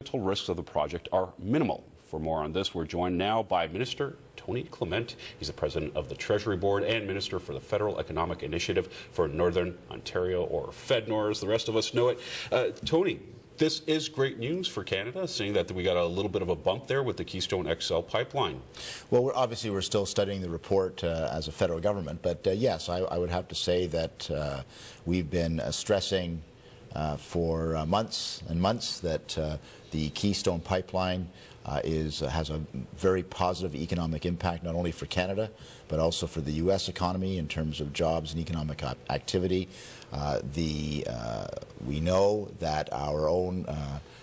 Environmental risks of the project are minimal. For more on this, we're joined now by Minister Tony Clement. He's the President of the Treasury Board and Minister for the Federal Economic Initiative for Northern Ontario, or FedNor as the rest of us know it. Tony, this is great news for Canada, seeing that we got a little bit of a bump there with the Keystone XL pipeline. Well, obviously we're still studying the report as a federal government, but yes, I would have to say that we've been stressing for months and months that the Keystone pipeline has a very positive economic impact, not only for Canada but also for the U.S. economy in terms of jobs and economic activity. We know that our own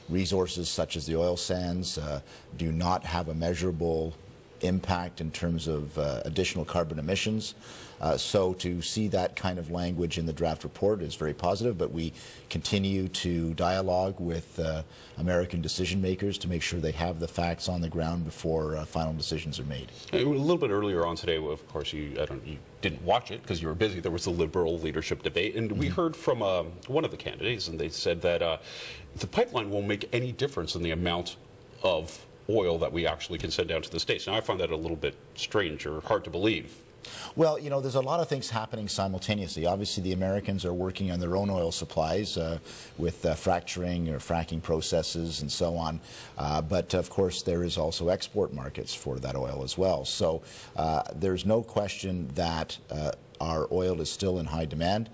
resources, such as the oil sands, do not have a measurable impact in terms of additional carbon emissions. So to see that kind of language in the draft report is very positive, but we continue to dialogue with American decision makers to make sure they have the facts on the ground before final decisions are made. A little bit earlier on today, of course, you didn't watch it because you were busy. There was the Liberal leadership debate, and we heard from one of the candidates, and they said that the pipeline won't make any difference in the amount of oil that we actually can send down to the States. Now, I find that a little bit strange or hard to believe. Well, you know, there's a lot of things happening simultaneously. Obviously, the Americans are working on their own oil supplies with fracturing or fracking processes and so on. But, of course, there is also export markets for that oil as well. So there's no question that our oil is still in high demand.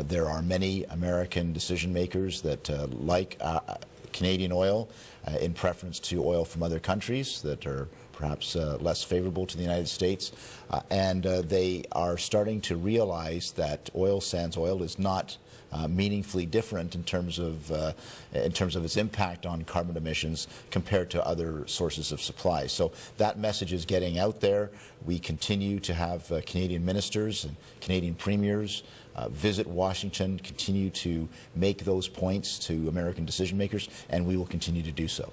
There are many American decision makers that like Canadian oil in preference to oil from other countries that are perhaps less favorable to the United States, and they are starting to realize that oil sands oil is not meaningfully different in terms of its impact on carbon emissions compared to other sources of supply. So that message is getting out there. We continue to have Canadian ministers and Canadian premiers visit Washington, continue to make those points to American decision makers, and we will continue to do so.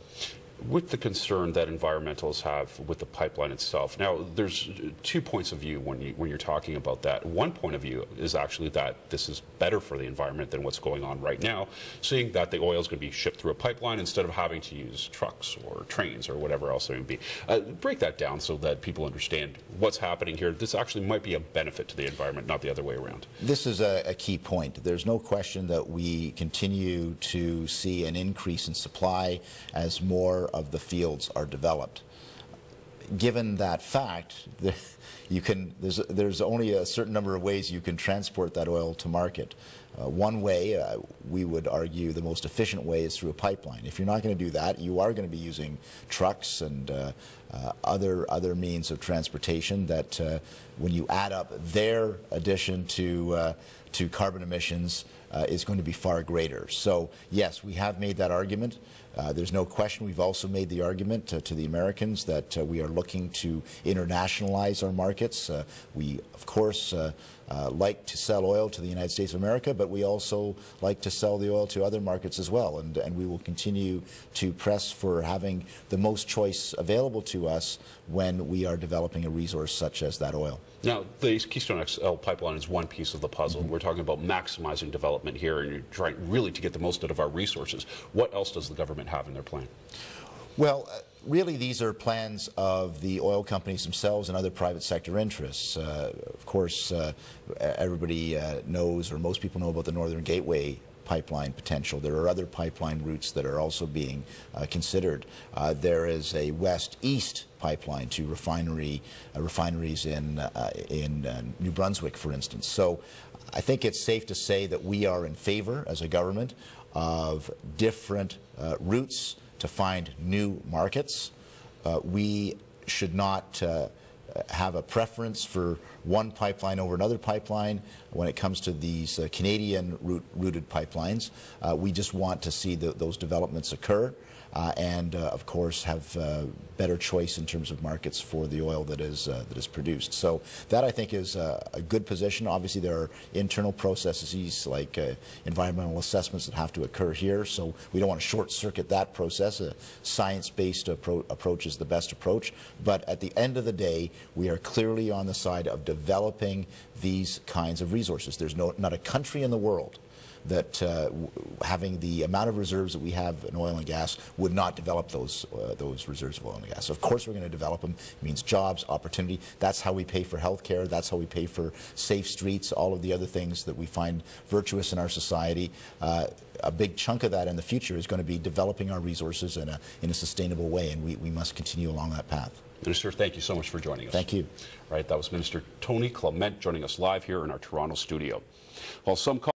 With the concern that environmentalists have with the pipeline itself, now there's 2 points of view when you're talking about that. One point of view is actually that this is better for the environment than what's going on right now, seeing that the oil is going to be shipped through a pipeline instead of having to use trucks or trains or whatever else it would be. Break that down so that people understand what's happening here. This actually might be a benefit to the environment, not the other way around. This is a key point. There's no question that we continue to see an increase in supply as more of the fields are developed. Given that fact, there's only a certain number of ways you can transport that oil to market. One way, we would argue the most efficient way, is through a pipeline. If you're not going to do that, you are going to be using trucks and other means of transportation that, when you add up their addition to carbon emissions, is going to be far greater. So yes, we have made that argument. There's no question we've also made the argument to the Americans that we are looking to internationalize our markets. We, of course, like to sell oil to the United States of America, but we also like to sell the oil to other markets as well, and we will continue to press for having the most choice available to us when we are developing a resource such as that oil. Now, the Keystone XL pipeline is one piece of the puzzle. We're talking about maximizing development here, and you're trying really to get the most out of our resources. What else does the government have in their plan? Well, really, these are plans of the oil companies themselves and other private sector interests. Of course, everybody knows, or most people know, about the Northern Gateway pipeline potential. There are other pipeline routes that are also being considered. There is a west-east pipeline to refineries in New Brunswick, for instance. So I think it's safe to say that we are in favor, as a government, of different routes to find new markets. We should not have a preference for one pipeline over another pipeline when it comes to these Canadian routed pipelines. We just want to see those developments occur and, of course, have better choice in terms of markets for the oil that is produced. So that, I think, is a good position. Obviously, there are internal processes like environmental assessments that have to occur here, so we don't want to short-circuit that process. A science-based approach is the best approach. But at the end of the day, we are clearly on the side of developing these kinds of resources. There's not a country in the world having the amount of reserves that we have in oil and gas would not develop those reserves of oil and gas. So of course we're going to develop them. It means jobs, opportunity. That's how we pay for health care. That's how we pay for safe streets, all of the other things that we find virtuous in our society. A big chunk of that in the future is going to be developing our resources in a sustainable way, and we must continue along that path. Minister, thank you so much for joining us. Thank you. Right, that was Minister Tony Clement joining us live here in our Toronto studio. While some